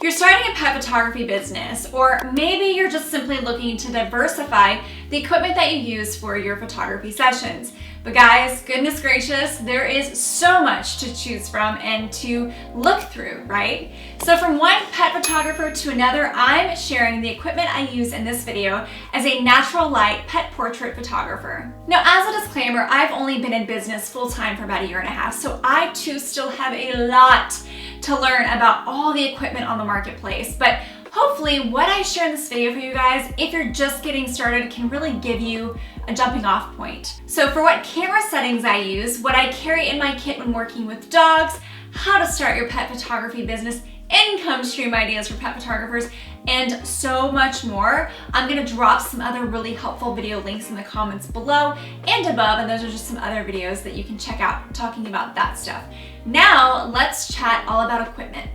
You're starting a pet photography business, or maybe you're just simply looking to diversify the equipment that you use for your photography sessions. But guys, goodness gracious, there is so much to choose from and to look through, right? So from one pet photographer to another, I'm sharing the equipment I use in this video as a natural light pet portrait photographer. Now, as a disclaimer, I've only been in business full-time for about 1.5 years, so I too still have a lot to learn about all the equipment on the marketplace. But hopefully what I share in this video for you guys, if you're just getting started, can really give you a jumping off point. So for what camera settings I use, what I carry in my kit when working with dogs, how to start your pet photography business, income stream ideas for pet photographers, and so much more. I'm gonna drop some other really helpful video links in the comments below and above, and those are just some other videos that you can check out talking about that stuff. Now, let's chat all about equipment.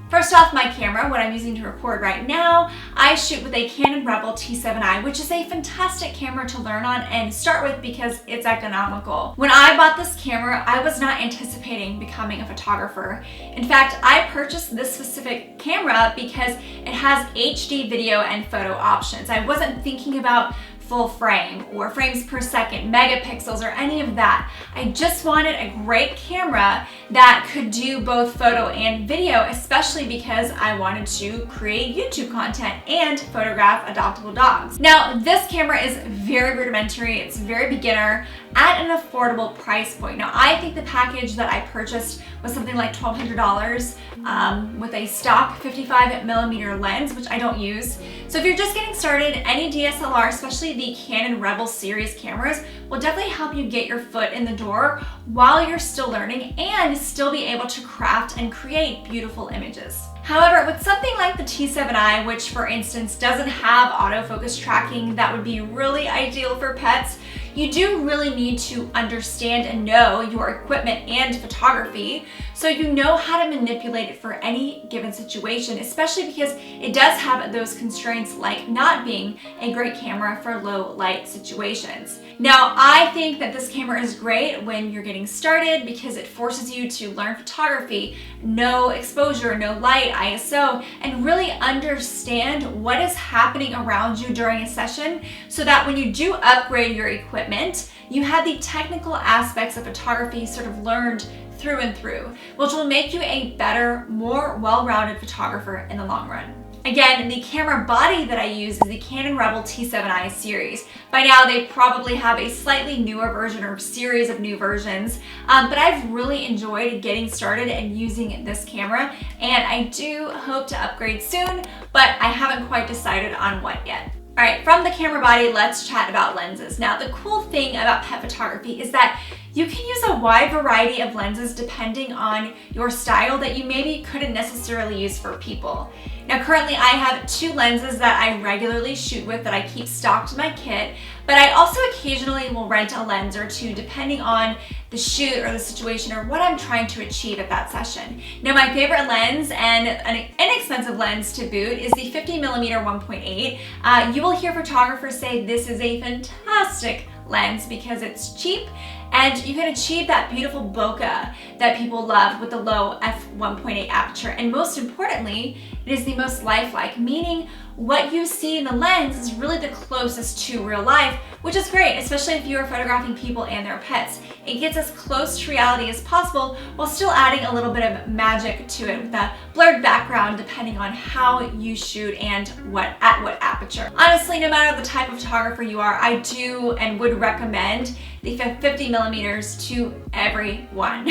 First off, my camera, what I'm using to record right now, I shoot with a Canon Rebel T7i, which is a fantastic camera to learn on and start with because it's economical. When I bought this camera, I was not anticipating becoming a photographer. In fact, I purchased this specific camera because it has HD video and photo options. I wasn't thinking about full frame or frames per second, megapixels, or any of that. I just wanted a great camera that could do both photo and video, especially because I wanted to create YouTube content and photograph adoptable dogs. Now, this camera is very rudimentary, it's very beginner at an affordable price point. Now, I think the package that I purchased was something like $1,200 with a stock 55mm lens, which I don't use. So if you're just getting started, any DSLR, especially the Canon Rebel series cameras, will definitely help you get your foot in the door while you're still learning and still be able to craft and create beautiful images. However, with something like the T7i, which for instance doesn't have autofocus tracking that would be really ideal for pets, you do really need to understand and know your equipment and photography so you know how to manipulate it for any given situation, especially because it does have those constraints like not being a great camera for low light situations. Now, I think that this camera is great when you're getting started because it forces you to learn photography, no exposure, no light, ISO, and really understand what is happening around you during a session so that when you do upgrade your equipment, you have the technical aspects of photography sort of learned through and through, which will make you a better, more well-rounded photographer in the long run. Again, the camera body that I use is the Canon Rebel T7i series. By now, they probably have a slightly newer version or series of new versions, but I've really enjoyed getting started and using this camera, and I do hope to upgrade soon, but I haven't quite decided on what yet. All right, from the camera body, let's chat about lenses. Now, the cool thing about pet photography is that you can use a wide variety of lenses depending on your style that you maybe couldn't necessarily use for people. Now, currently I have 2 lenses that I regularly shoot with that I keep stocked in my kit, but I also occasionally will rent a lens or 2 depending on the shoot or the situation or what I'm trying to achieve at that session. Now, my favorite lens and an inexpensive lens to boot is the 50mm 1.8. You will hear photographers say this is a fantastic lens because it's cheap and you can achieve that beautiful bokeh that people love with the low f1.8 aperture. And most importantly, it is the most lifelike, meaning what you see in the lens is really the closest to real life, which is great, especially if you are photographing people and their pets. It gets as close to reality as possible while still adding a little bit of magic to it with a blurred background depending on how you shoot and at what aperture. Honestly, no matter the type of photographer you are, I do and would recommend the 50mm to everyone.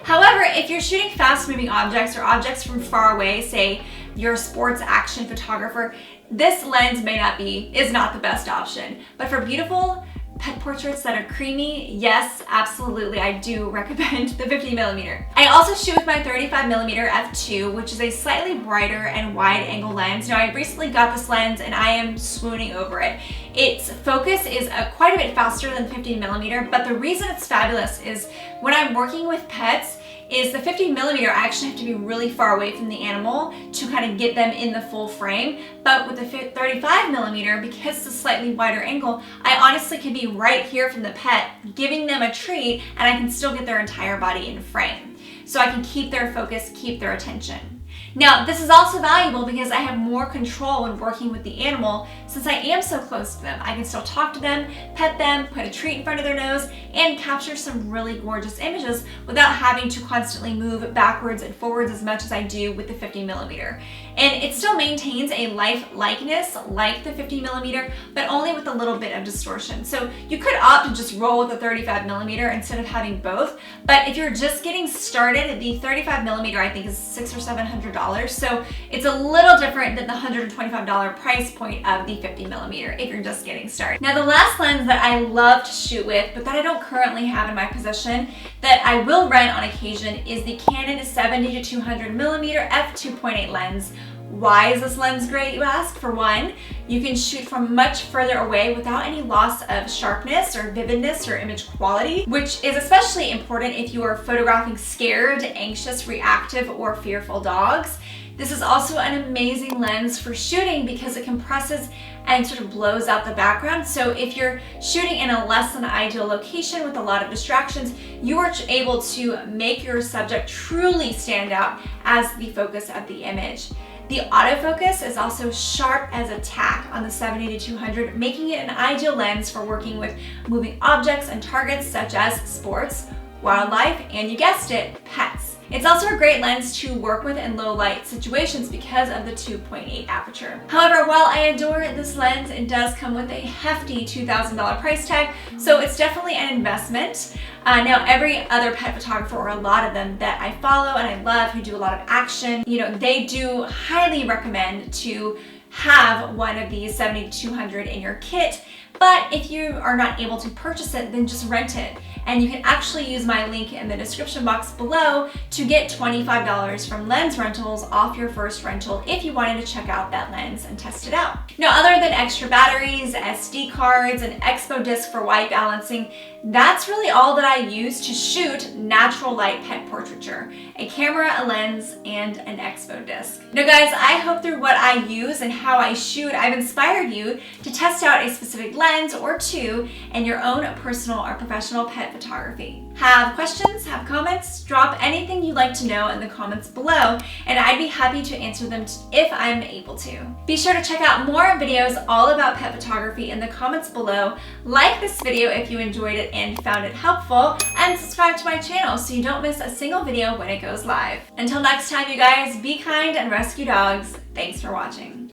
However, if you're shooting fast-moving objects or objects from far away, say you're a sports action photographer, this lens is not the best option. But for beautiful pet portraits that are creamy, yes, absolutely, I do recommend the 50mm. I also shoot with my 35mm f2, which is a slightly brighter and wide angle lens. Now, I recently got this lens and I am swooning over it. Its focus is quite a bit faster than 50mm, but the reason it's fabulous is when I'm working with pets, is the 50mm, I actually have to be really far away from the animal to kind of get them in the full frame. But with the 35mm, because it's a slightly wider angle, I honestly can be right here from the pet, giving them a treat, and I can still get their entire body in frame. So I can keep their focus, keep their attention. Now, this is also valuable because I have more control when working with the animal since I am so close to them. I can still talk to them, pet them, put a treat in front of their nose, and capture some really gorgeous images without having to constantly move backwards and forwards as much as I do with the 50mm. And it still maintains a likeness like the 50mm, but only with a little bit of distortion. So you could opt to just roll with the 35mm instead of having both. But if you're just getting started, the 35mm I think is $600 or $700. So it's a little different than the $125 price point of the 50mm if you're just getting started. Now, the last lens that I love to shoot with, but that I don't currently have in my possession, that I will rent on occasion, is the Canon 70-200mm f2.8 lens. Why is this lens great, you ask? For one, you can shoot from much further away without any loss of sharpness or vividness or image quality, which is especially important if you are photographing scared, anxious, reactive, or fearful dogs. This is also an amazing lens for shooting because it compresses and sort of blows out the background. So if you're shooting in a less than ideal location with a lot of distractions, you are able to make your subject truly stand out as the focus of the image. The autofocus is also sharp as a tack on the 70-200, making it an ideal lens for working with moving objects and targets such as sports, wildlife, and you guessed it, pets. It's also a great lens to work with in low light situations because of the 2.8 aperture. However, while I adore this lens, it does come with a hefty $2,000 price tag, so it's definitely an investment. Now, every other pet photographer, or a lot of them that I follow and I love, who do a lot of action, they do highly recommend to have one of these 70-200 in your kit. But if you are not able to purchase it, then just rent it. And you can actually use my link in the description box below to get $25 from LensRentals off your first rental if you wanted to check out that lens and test it out. Now, other than extra batteries, SD cards, and expo disc for white balancing, that's really all that I use to shoot natural light pet portraiture: a camera, a lens, and an expo disc. Now guys, I hope through what I use and how I shoot, I've inspired you to test out a specific lens or two in your own personal or professional pet photography. Have questions, have comments, drop anything you'd like to know in the comments below, and I'd be happy to answer them if I'm able to. Be sure to check out more videos all about pet photography in the comments below, like this video if you enjoyed it and found it helpful, and subscribe to my channel so you don't miss a single video when it goes live. Until next time, you guys, be kind and rescue dogs. Thanks for watching.